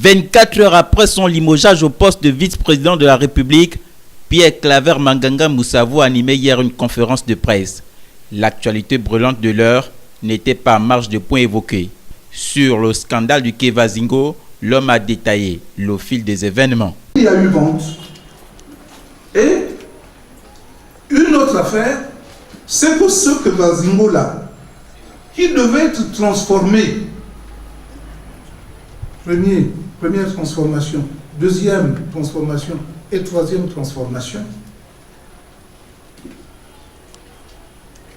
24 heures après son limogeage au poste de vice-président de la République, Pierre Claver Manganga Moussavo animait hier une conférence de presse. L'actualité brûlante de l'heure n'était pas en marge de points évoqués. Sur le scandale du Quai Vazingo, l'homme a détaillé le fil des événements. Il y a eu vente. Et une autre affaire, c'est que ce Quai Vazingo-là, qui devait être transformé, première transformation, deuxième transformation et troisième transformation,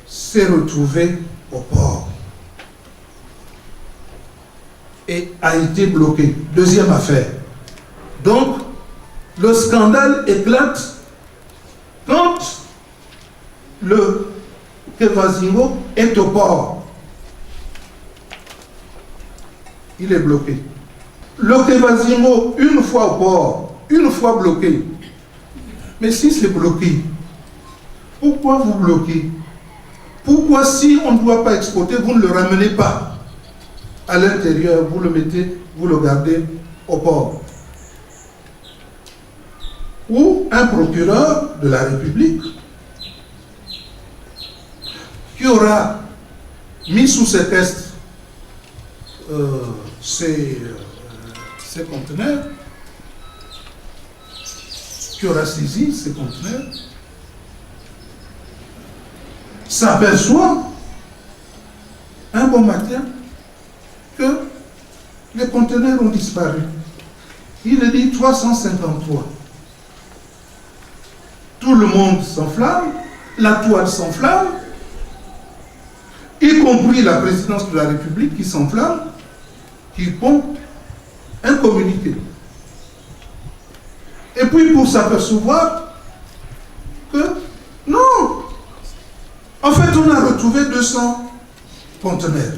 s'est retrouvé au port et a été bloqué. Deuxième affaire. Donc, le scandale éclate quand le Quai Vazingo est au port. Il est bloqué. Le Quai Vazingo, une fois au port, une fois bloqué. Mais si c'est bloqué, pourquoi vous bloquez? Pourquoi si on ne doit pas exporter, vous ne le ramenez pas à l'intérieur, vous le mettez, vous le gardez au port? Ou un procureur de la République qui aura mis sous séquestre ces conteneurs, qui aura saisi ces conteneurs, s'aperçoit un bon matin que les conteneurs ont disparu. Il est dit 353. Tout le monde s'enflamme, la toile s'enflamme, y compris la présidence de la République qui s'enflamme, qui pompe un communiqué. Et puis pour s'apercevoir que non, en fait on a retrouvé 200 conteneurs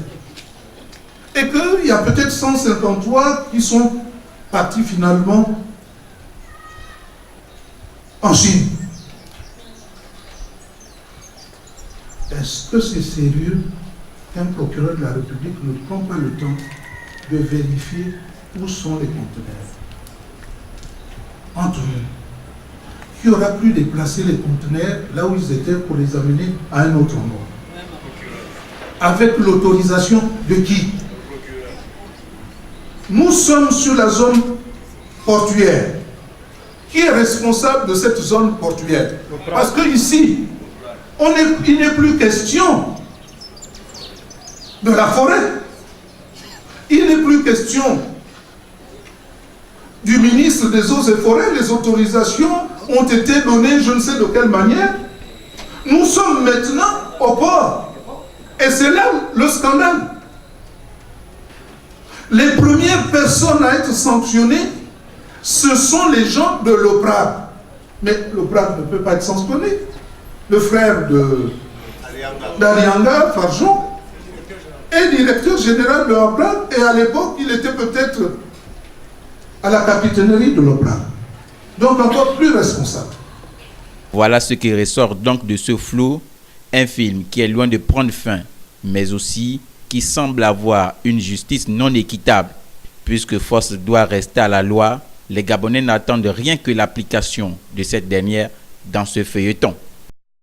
et qu'il y a peut-être 153 qui sont partis finalement en Chine. Est-ce que c'est sérieux qu'un procureur de la République ne prend pas le temps de vérifier où sont les conteneurs? Entre nous, qui aura pu déplacer les conteneurs là où ils étaient pour les amener à un autre endroit? Avec l'autorisation de qui? Nous sommes sur la zone portuaire. Qui est responsable de cette zone portuaire? Parce que ici, il n'est plus question de la forêt. Il n'est plus question du ministre des Eaux et Forêts. Les autorisations ont été données, je ne sais de quelle manière. Nous sommes maintenant au port. Et c'est là le scandale. Les premières personnes à être sanctionnées, ce sont les gens de l'OPRAD. Mais l'OPRAD ne peut pas être sanctionné. Le frère d'Alianga, Farjon, est directeur général de l'OPRAD, et à l'époque, il était peut-être à la capitainerie de l'OPRAD. Donc encore plus responsable. Voilà ce qui ressort donc de ce flou, un film qui est loin de prendre fin, mais aussi qui semble avoir une justice non équitable. Puisque force doit rester à la loi, les Gabonais n'attendent rien que l'application de cette dernière dans ce feuilleton.